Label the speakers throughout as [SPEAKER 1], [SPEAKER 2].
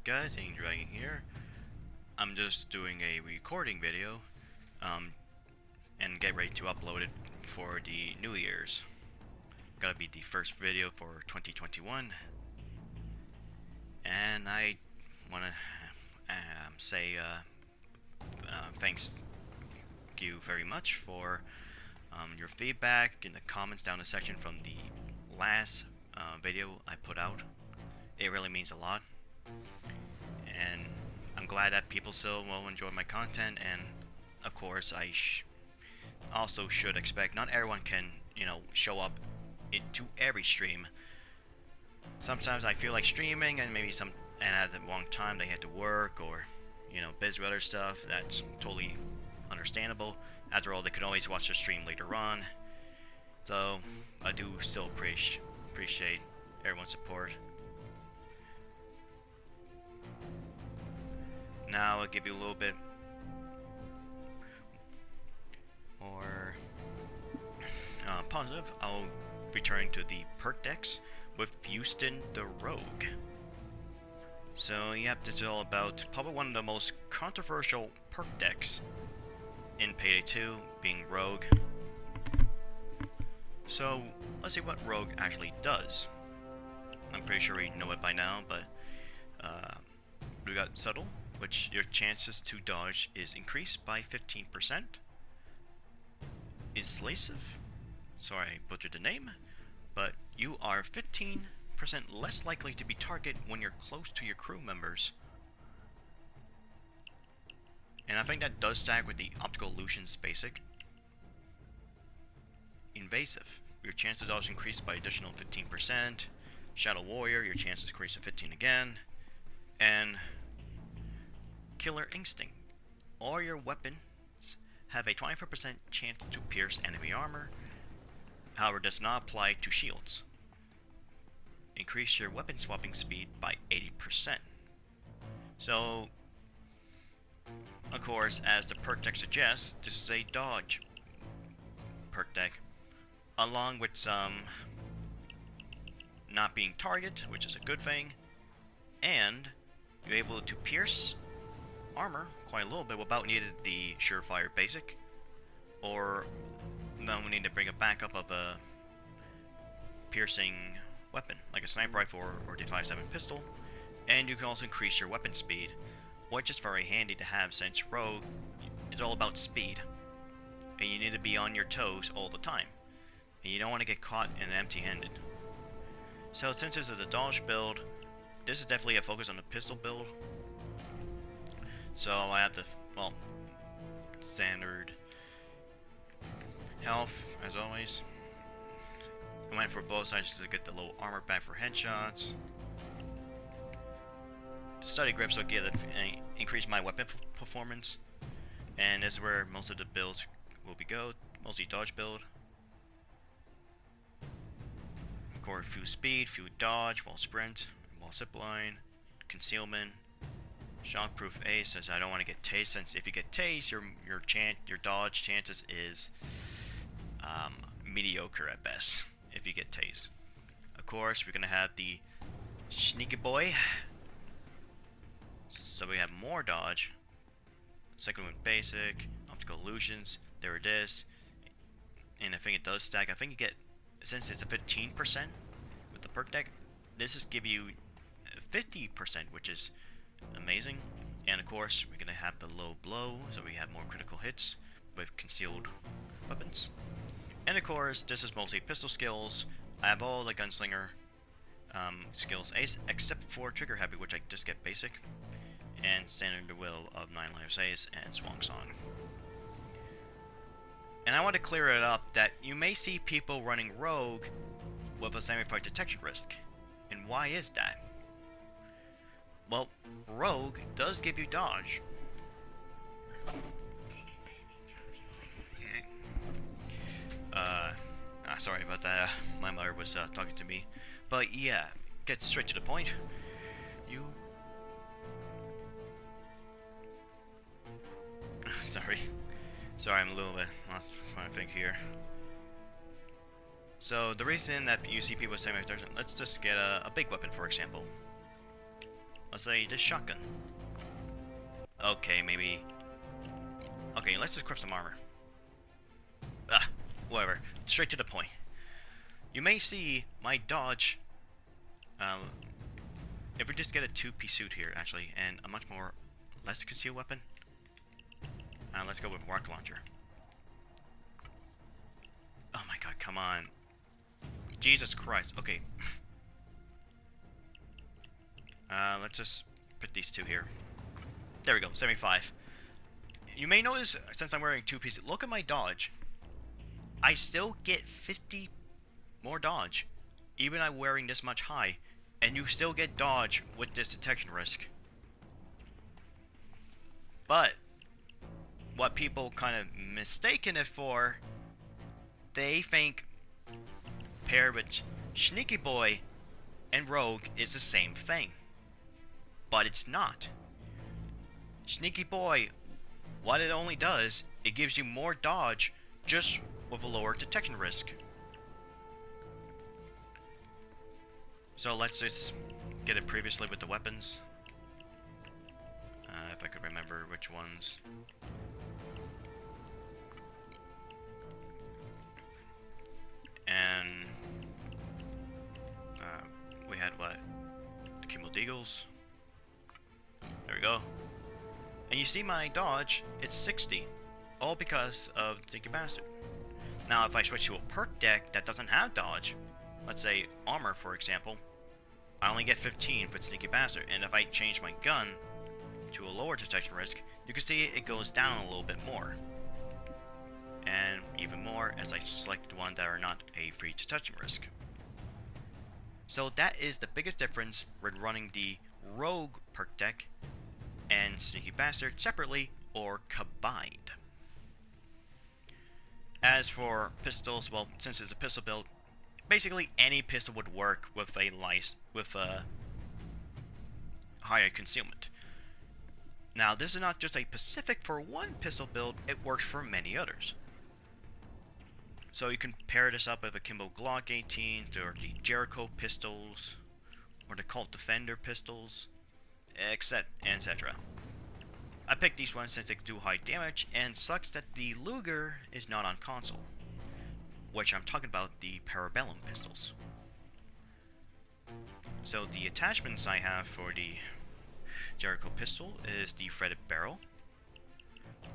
[SPEAKER 1] guys, Angel Dragon here. I'm just doing a recording video, and get ready to upload it for the New Year's. Gotta be the first video for 2021, and I wanna say thanks you very much for your feedback in the comments down the section from the last video I put out. It really means a lot, and I'm glad that people still will enjoy my content. And of course, I also should expect not everyone can, show up into every stream. Sometimes I feel like streaming, and maybe at the wrong time they had to work or busy with other stuff. That's totally understandable. After all, they can always watch the stream later on. So I do still appreciate everyone's support. Now I'll give you a little bit more positive. I'll return to the perk decks with Houston the Rogue. So yep, this is all about probably one of the most controversial perk decks in Payday 2, being Rogue. So let's see what Rogue actually does. I'm pretty sure we know it by now, but we got Subtle, which your chances to dodge is increased by 15%. Persuasive, sorry I butchered the name, but you are 15% less likely to be targeted when you're close to your crew members. And I think that does stack with the Optical Illusions basic. Invasive, your chance to dodge increased by additional 15%. Shadow Warrior, your chances increase to 15 again. And Killer Instinct, all your weapons have a 24% chance to pierce enemy armor. However, does not apply to shields. Increase your weapon swapping speed by 80%. So, of course, as the perk deck suggests, this is a dodge perk deck, along with some not being target, which is a good thing, and you're able to pierce armor quite a little bit without needing the Surefire basic, or then we need to bring a backup of a piercing weapon like a sniper rifle or the 5.7 pistol. And you can also increase your weapon speed, which is very handy to have since Rogue is all about speed, and you need to be on your toes all the time, and you don't want to get caught in empty-handed. So since this is a dodge build, this is definitely a focus on the pistol build. So I have to, well, standard health as always. I went for both sides to get the low armor back for headshots. The study grips will increase my weapon performance, and this is where most of the builds will be mostly dodge build. Of course, few speed, few dodge, while sprint, while zipline, concealment. Shockproof Ace says I don't want to get tased, since if you get tased, your dodge chances is mediocre at best if you get tased. Of course, we're gonna have the Sneaky Boy, so we have more dodge. Second one basic, Optical Illusions, there it is, and I think it does stack. I think you get, since it's a 15% with the perk deck, this is give you 50%, which is amazing. And of course, we're gonna have the low blow, so we have more critical hits with concealed weapons. And of course, this is mostly pistol skills. I have all the gunslinger skills ace, except for trigger happy, which I just get basic, and standard will of 9 lives ace and Swan Song. And I want to clear it up that you may see people running Rogue with a semi-fight detection risk. And why is that? Well, Rogue does give you dodge. Sorry about that. My mother was talking to me. But yeah, get straight to the point. Sorry, I'm a little bit trying to think here. So the reason that you see people saying, let's just get a big weapon, for example. Let's say this shotgun. Okay, maybe. Okay, let's just equip some armor. Whatever. Straight to the point. You may see my dodge. If we just get a two-piece suit here, actually, and a much more less concealed weapon. Let's go with rocket launcher. Oh my god, come on. Jesus Christ. Okay. Let's just put these two here. There we go, 75. You may notice, since I'm wearing two pieces, look at my dodge. I still get 50 more dodge, even I'm wearing this much high, and you still get dodge with this detection risk. But what people kind of mistaken it for, they think paired with Sneaky Boy and Rogue is the same thing. But it's not. Sneaky Boy, what it only does, it gives you more dodge just with a lower detection risk. So let's just get it previously with the weapons. If I could remember which ones. And we had what? The Kimball Deagles. There we go. And you see my dodge, it's 60. All because of Sneaky Bastard. Now if I switch to a perk deck that doesn't have dodge, let's say armor for example, I only get 15 with Sneaky Bastard. And if I change my gun to a lower detection risk, you can see it goes down a little bit more. And even more as I select the ones that are not a free detection risk. So that is the biggest difference when running the Rogue perk deck and Sneaky Bastard separately or combined. As for pistols, well, since it's a pistol build, basically any pistol would work with a higher concealment. Now this is not just a specific for one pistol build, it works for many others. So you can pair this up with a Kimbo Glock 18 or the Jericho pistols or the Colt Defender pistols, etc. I picked these ones since they do high damage, and sucks that the Luger is not on console, which I'm talking about the Parabellum pistols. So the attachments I have for the Jericho pistol is the threaded barrel,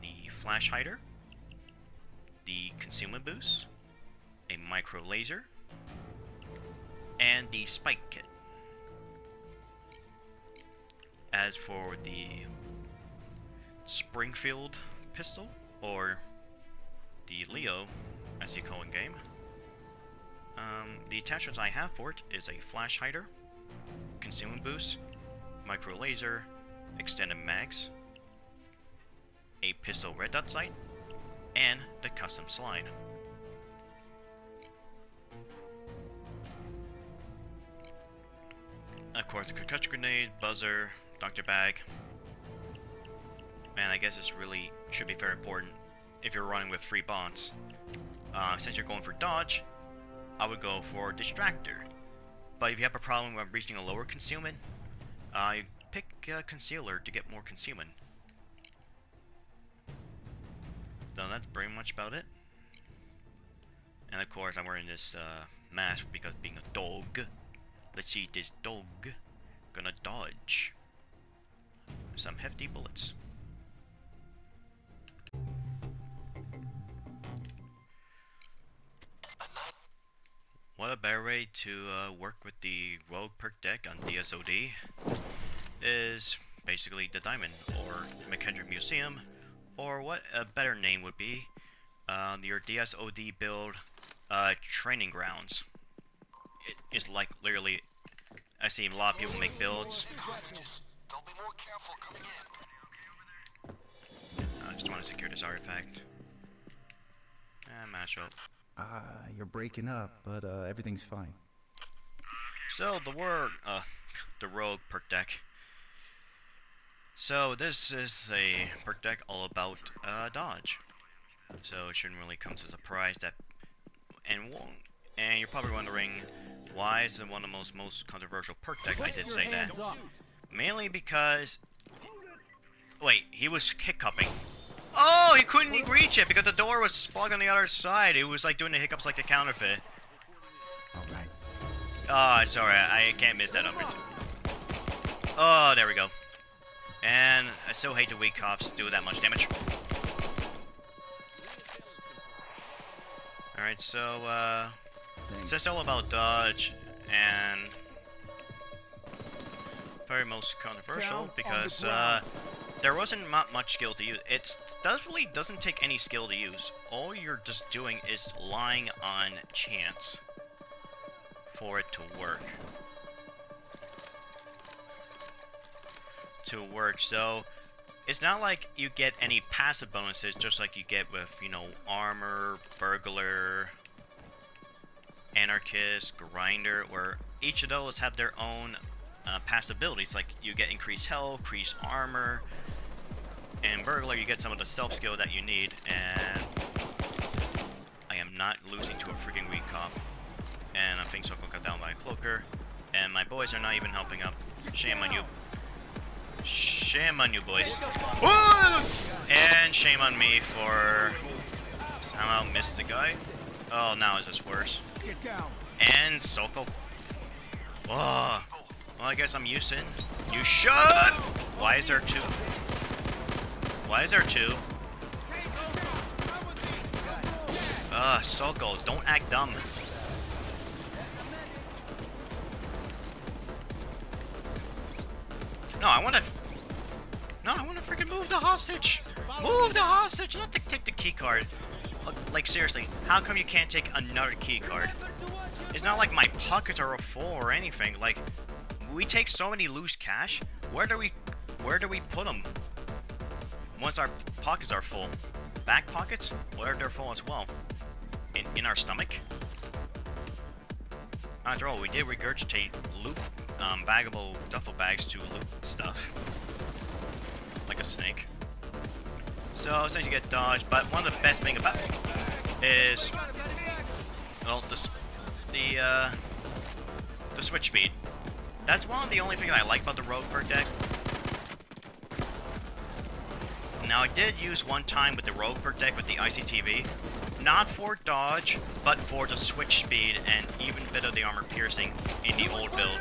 [SPEAKER 1] the flash hider, the concealment boost, a micro laser, and the spike kit. As for the Springfield pistol, or the Leo, as you call in game, the attachments I have for it is a flash hider, concealment boost, micro laser, extended mags, a pistol red dot sight, and the custom slide. Of course, the concussion grenade, buzzer, Dr. Bag. And I guess this really should be very important if you're running with free bonds. Since you're going for dodge, I would go for distractor. But if you have a problem with reaching a lower concealment, you pick concealer to get more concealment. So that's pretty much about it. And of course I'm wearing this mask because being a dog. Let's see this dog gonna dodge some hefty bullets. What a better way to work with the Rogue perk deck on DSOD is basically the Diamond or McKendrick Museum, or what a better name would be, your DSOD build training grounds. It is like literally, I see a lot of people make builds. I just want to secure this artifact. Match up.
[SPEAKER 2] You're breaking up, but everything's fine.
[SPEAKER 1] So the Rogue perk deck. So this is a perk deck all about dodge. So it shouldn't really come as a surprise that, and you're probably wondering why is it one of the most controversial perk deck. I did say that. Mainly because... Wait, he was hiccuping. Oh, he couldn't reach it because the door was blocked on the other side. It was like doing the hiccups like the counterfeit.
[SPEAKER 2] Alright.
[SPEAKER 1] Oh, sorry, I can't miss that number. Oh, there we go. And I still hate the weak cops do that much damage. Alright, so, it's all about dodge, and very most controversial because, there wasn't much skill to use. It definitely doesn't take any skill to use. All you're just doing is relying on chance for it to work. So it's not like you get any passive bonuses just like you get with, you know, armor, burglar, anarchist, grinder, where each of those have their own passive abilities. Like you get increased health, increased armor, and burglar you get some of the stealth skill that you need. And I am not losing to a freaking weak cop, and I'm being so cut down by a cloaker, and my boys are not even helping up. Shame on you. Shame on you, boys. Woo! And shame on me for somehow missed the guy. Oh, now is this worse? And Soko. Oh, well, I guess I'm using. You should. Why is there two? Why is there two? Soko, don't act dumb. No, I want to freaking move the hostage. Move the hostage, not to take the key card. Like seriously, how come you can't take another key card? It's not like my pockets are full or anything. Like, we take so many loose cash. Where do we put them once our pockets are full? Back pockets? Where they're full as well? In our stomach? After all, we did regurgitate loot, baggable duffel bags to loot stuff. Like a snake. So, since you get dodged, but one of the best things about it is, well, the switch speed. That's one of the only things I like about the rogue perk deck. Now, I did use one time with the rogue perk deck with the ICTV. Not for dodge, but for the switch speed and even bit of the armor piercing in the old build.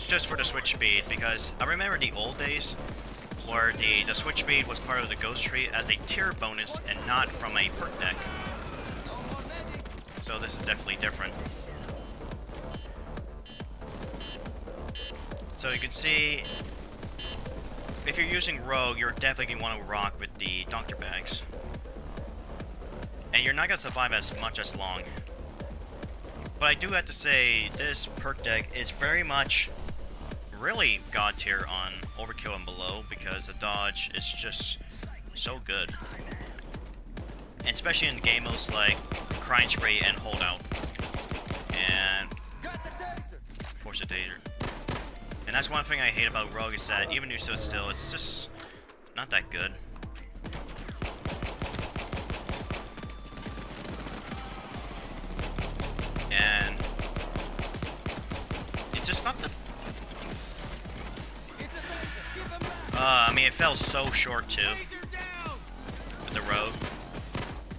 [SPEAKER 1] Just for the switch speed, because I remember the old days where the switch speed was part of the ghost tree as a tier bonus and not from a perk deck. So this is definitely different. So you can see, if you're using rogue, you're definitely going to want to rock with the doctor bags. And you're not going to survive as much as long. But I do have to say, this perk deck is very much really god tier on overkill and below, because the dodge is just so good. And especially in game modes like Crying Spray and Holdout. And Force of Dater. And that's one thing I hate about Rogue, is that even if you stood still, it's just not that good. And it's just not the... I mean, it fell so short too with the Rogue.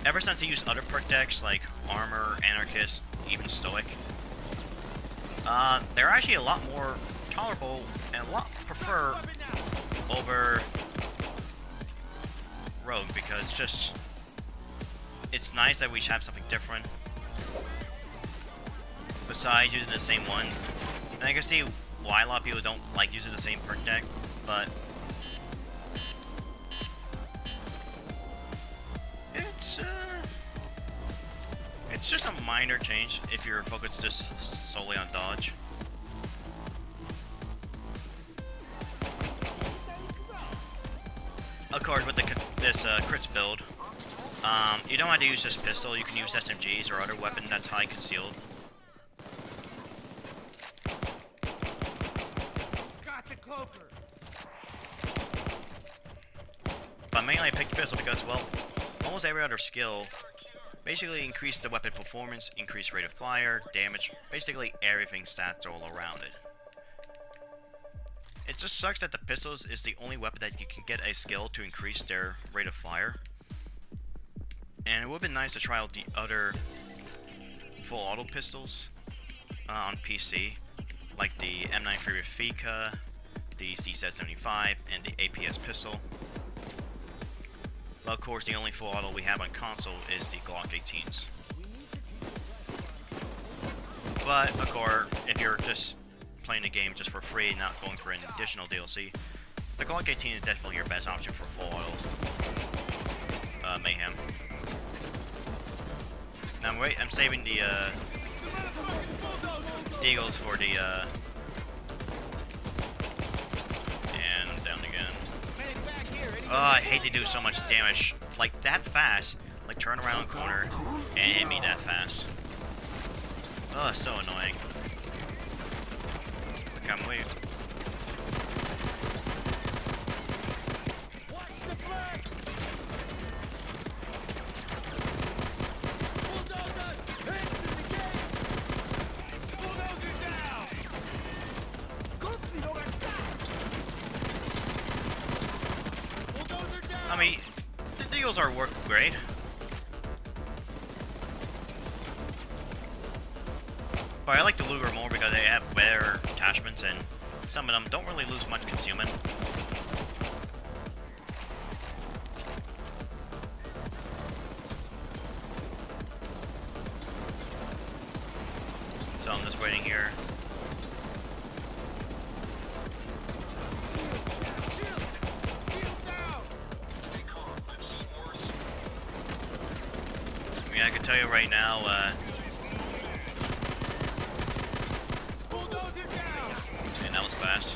[SPEAKER 1] Ever since I used other perk decks like Armor, Anarchist, even Stoic, they're actually a lot more tolerable and a lot prefer over Rogue, because just it's nice that we have something different besides using the same one. And I can see why a lot of people don't like using the same perk deck, but it's just a minor change if you're focused just solely on dodge. Of course, with this crits build, you don't have to use this pistol. You can use SMGs or other weapon that's high concealed. But mainly I picked pistol because, well, almost every other skill Basically, increase the weapon performance, increase rate of fire, damage, basically everything stats all around it. It just sucks that the pistols is the only weapon that you can get a skill to increase their rate of fire. And it would have been nice to try out the other full auto pistols on PC, like the M93 Rafika, the CZ75, and the APS pistol. But of course, the only full auto we have on console is the Glock 18s. But of course, if you're just playing the game just for free, not going for an additional DLC, the Glock 18 is definitely your best option for full auto mayhem. Now wait, I'm saving the Deagles for the and I'm down again. Oh, I hate to do so much damage like that fast, like turn around the corner and hit me that fast. Oh, it's so annoying. I can't wait. I mean, the deals are working great. But I like the Luger more because they have better attachments and some of them don't really lose much concealment. So I'm just waiting here. I mean, I can tell you right now, and that was fast.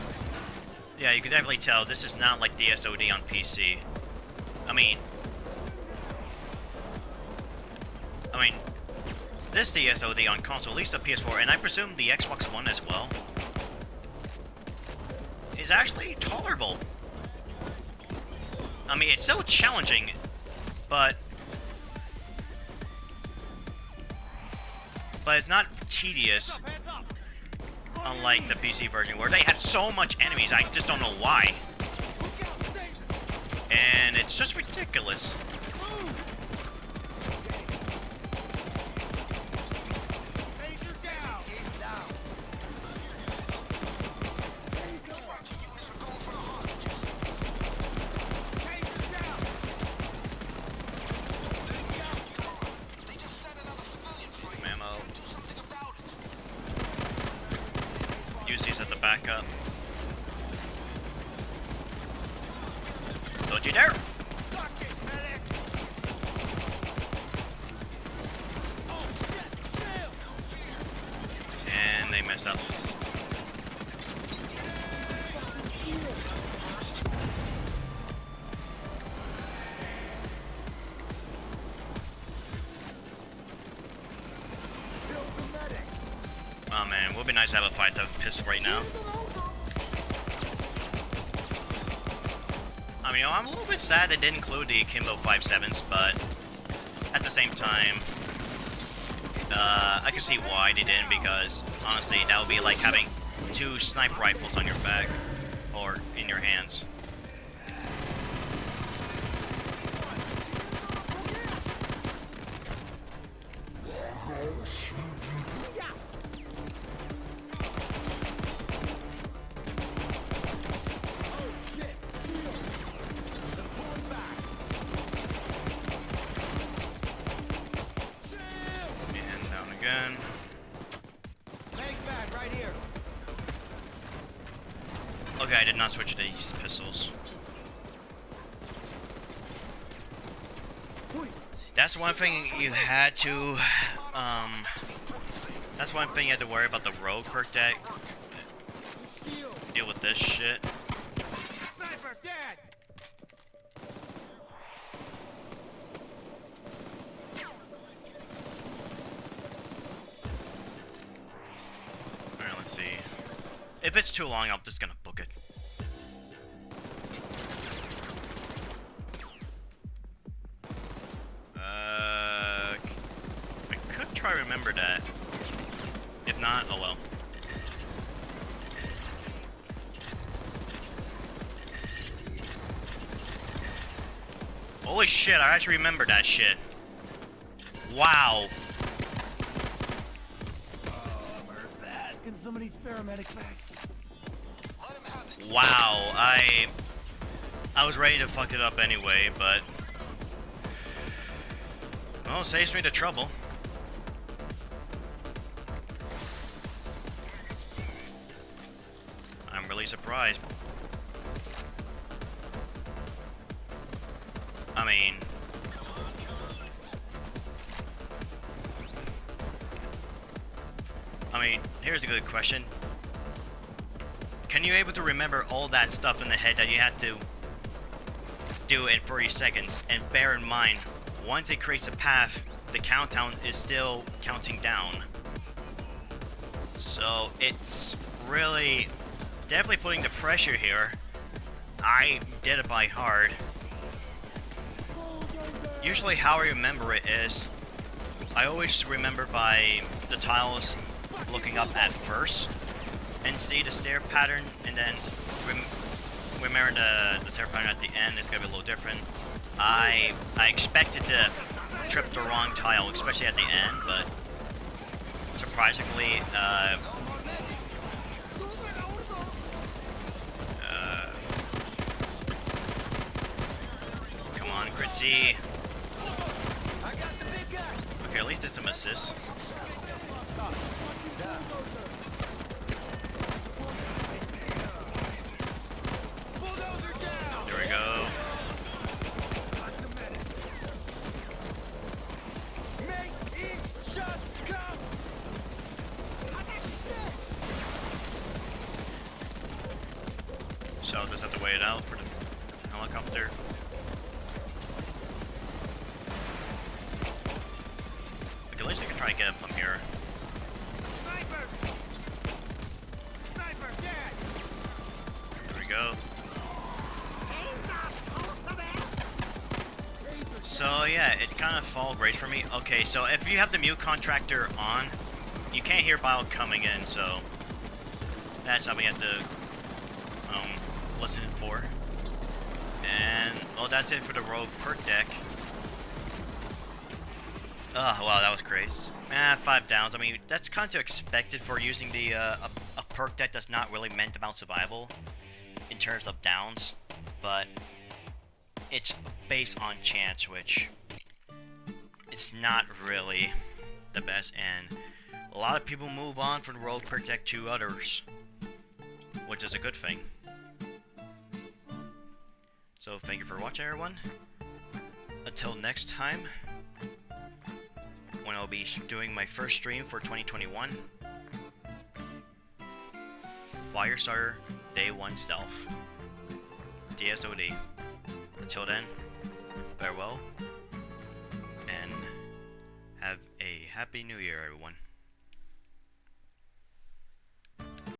[SPEAKER 1] Yeah, you can definitely tell this is not like DSOD on PC. I mean, this DSOD on console, at least the PS4, and I presume the Xbox One as well, is actually tolerable. I mean, it's so challenging, but it's not tedious, unlike the PC version where they had so much enemies, I just don't know why. And it's just ridiculous. These at the backup. Don't you dare! And they messed up. Oh man, it would be nice to have a 5.7 pistol right now. I mean, I'm a little bit sad they didn't include the Kimbo 5.7s, but at the same time, I can see why they didn't, because honestly, that would be like having 2 sniper rifles on your back, or in your hands. Again. Okay, I did not switch to these pistols. That's one thing you had to, that's one thing you had to worry about the rogue perk deck. Deal with this shit. See. If it's too long, I'm just gonna book it. sure I remember that. If not, oh well. Holy shit, I actually remember that shit. Wow.
[SPEAKER 2] I'm hurt bad. Can somebody spare a medic back?
[SPEAKER 1] Wow, I was ready to fuck it up anyway, but well, it saves me the trouble. I'm really surprised. I mean, here's a good question. Can you able to remember all that stuff in the head that you had to do in 40 seconds? And bear in mind, once it creates a path, the countdown is still counting down. So it's really definitely putting the pressure here. I did it by heart. Usually how I remember it is, I always remember by the tiles looking up at first and see the stair pattern, and then remember the stair pattern at the end. It's gonna be a little different. I expected to trip the wrong tile, especially at the end, but surprisingly, come on, Gritzy. Okay, at least it's some assists. There we go. So I'll just have to wait it out for the helicopter. Okay, at least I can try and get him from here. There we go. So yeah, it kind of fall great for me. Okay, so if you have the mute contractor on, you can't hear Bile coming in, so that's something you have to listen for. And well, that's it for the rogue perk deck. Oh wow, that was crazy. 5 downs. I mean, that's kind of expected for using the a perk deck that's not really meant about survival in terms of downs, but it's based on chance, which is not really the best, and a lot of people move on from the rogue perk deck to others, which is a good thing. So thank you for watching, everyone. Until next time, when I'll be doing my first stream for 2021, Firestarter Day 1 Stealth, DSOD. Until then, farewell, and have a happy new year, everyone.